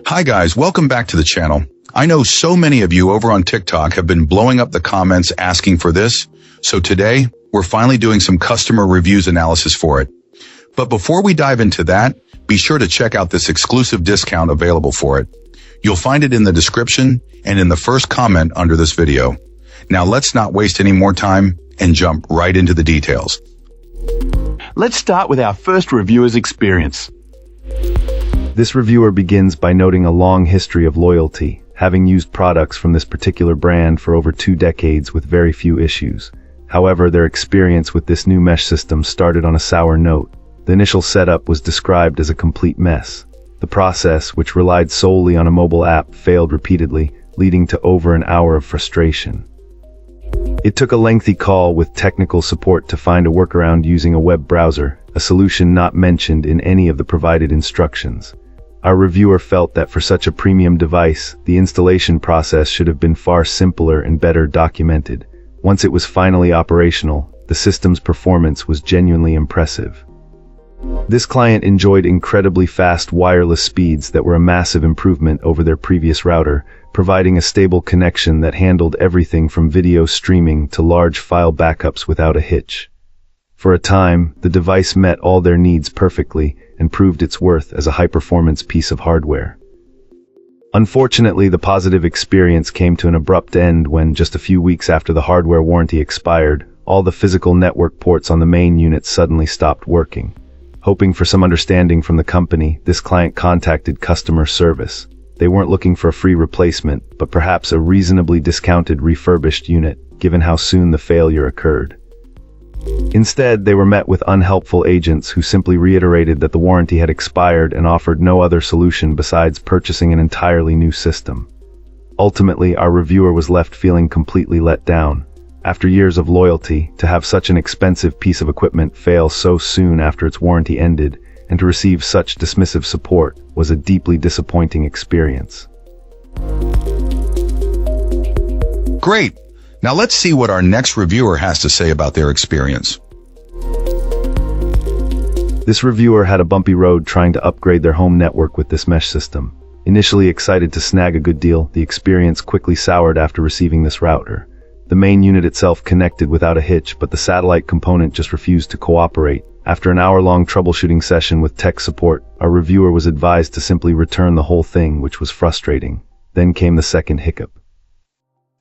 Hi guys, welcome back to the channel. I know so many of you over on TikTok have been blowing up the comments asking for this, so today we're finally doing some customer reviews analysis for it. But before we dive into that, be sure to check out this exclusive discount available for it. You'll find it in the description and in the first comment under this video. Now let's not waste any more time and jump right into the details. Let's start with our first reviewer's experience. This reviewer begins by noting a long history of loyalty, having used products from this particular brand for over 2 decades with very few issues. However, their experience with this new mesh system started on a sour note. The initial setup was described as a complete mess. The process, which relied solely on a mobile app, failed repeatedly, leading to over an hour of frustration. It took a lengthy call with technical support to find a workaround using a web browser, a solution not mentioned in any of the provided instructions. Our reviewer felt that for such a premium device, the installation process should have been far simpler and better documented. Once it was finally operational, the system's performance was genuinely impressive. This client enjoyed incredibly fast wireless speeds that were a massive improvement over their previous router, providing a stable connection that handled everything from video streaming to large file backups without a hitch. For a time, the device met all their needs perfectly and proved its worth as a high-performance piece of hardware. Unfortunately, the positive experience came to an abrupt end when, just a few weeks after the hardware warranty expired, all the physical network ports on the main unit suddenly stopped working. Hoping for some understanding from the company, this client contacted customer service. They weren't looking for a free replacement, but perhaps a reasonably discounted refurbished unit, given how soon the failure occurred. Instead, they were met with unhelpful agents who simply reiterated that the warranty had expired and offered no other solution besides purchasing an entirely new system. Ultimately, our reviewer was left feeling completely let down. After years of loyalty, to have such an expensive piece of equipment fail so soon after its warranty ended, and to receive such dismissive support, was a deeply disappointing experience. Great! Now let's see what our next reviewer has to say about their experience. This reviewer had a bumpy road trying to upgrade their home network with this mesh system. Initially excited to snag a good deal, the experience quickly soured after receiving this router. The main unit itself connected without a hitch, but the satellite component just refused to cooperate. After an hour-long troubleshooting session with tech support, our reviewer was advised to simply return the whole thing, which was frustrating. Then came the second hiccup.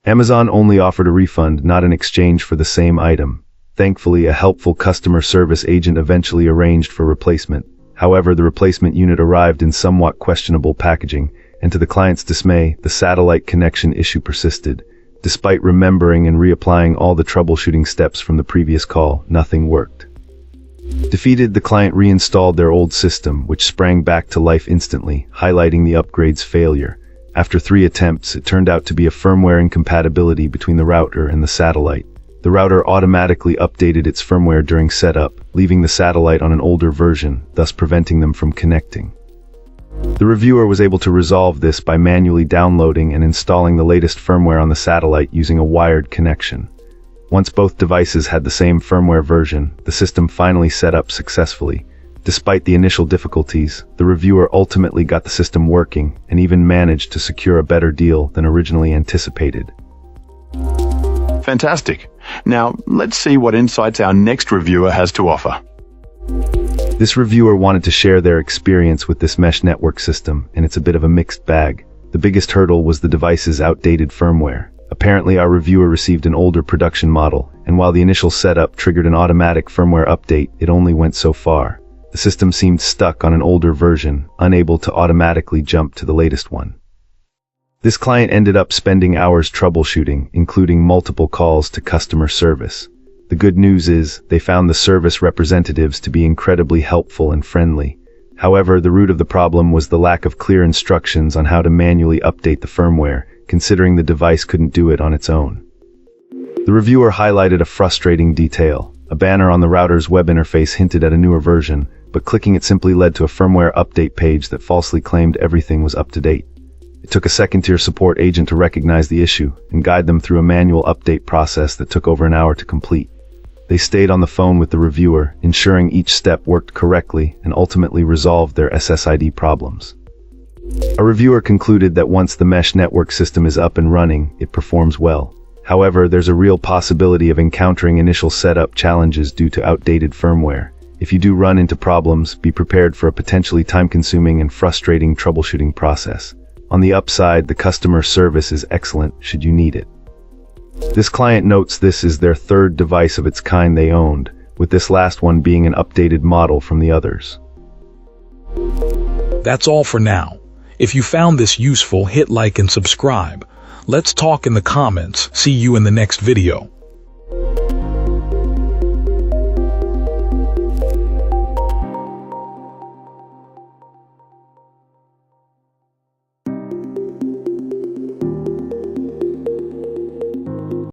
Amazon only offered a refund, not an exchange for the same item. Thankfully, a helpful customer service agent eventually arranged for replacement. However, the replacement unit arrived in somewhat questionable packaging, and to the client's dismay, the satellite connection issue persisted. Despite remembering and reapplying all the troubleshooting steps from the previous call, nothing worked. Defeated, the client reinstalled their old system, which sprang back to life instantly, highlighting the upgrade's failure. After 3 attempts, it turned out to be a firmware incompatibility between the router and the satellite. The router automatically updated its firmware during setup, leaving the satellite on an older version, thus preventing them from connecting. The reviewer was able to resolve this by manually downloading and installing the latest firmware on the satellite using a wired connection. Once both devices had the same firmware version, the system finally set up successfully. Despite the initial difficulties, the reviewer ultimately got the system working and even managed to secure a better deal than originally anticipated. Fantastic. Now, let's see what insights our next reviewer has to offer. This reviewer wanted to share their experience with this mesh network system, and it's a bit of a mixed bag. The biggest hurdle was the device's outdated firmware. Apparently, our reviewer received an older production model, and while the initial setup triggered an automatic firmware update, it only went so far. The system seemed stuck on an older version, unable to automatically jump to the latest one. This client ended up spending hours troubleshooting, including multiple calls to customer service. The good news is, they found the service representatives to be incredibly helpful and friendly. However, the root of the problem was the lack of clear instructions on how to manually update the firmware, considering the device couldn't do it on its own. The reviewer highlighted a frustrating detail. A banner on the router's web interface hinted at a newer version, but clicking it simply led to a firmware update page that falsely claimed everything was up to date. It took a second-tier support agent to recognize the issue and guide them through a manual update process that took over an hour to complete. They stayed on the phone with the reviewer, ensuring each step worked correctly and ultimately resolved their SSID problems. A reviewer concluded that once the mesh network system is up and running, it performs well. However, there's a real possibility of encountering initial setup challenges due to outdated firmware. If you do run into problems, be prepared for a potentially time-consuming and frustrating troubleshooting process. On the upside, the customer service is excellent should you need it. This client notes this is their third device of its kind they owned, with this last one being an updated model from the others. That's all for now. If you found this useful, hit like and subscribe. Let's talk in the comments. See you in the next video.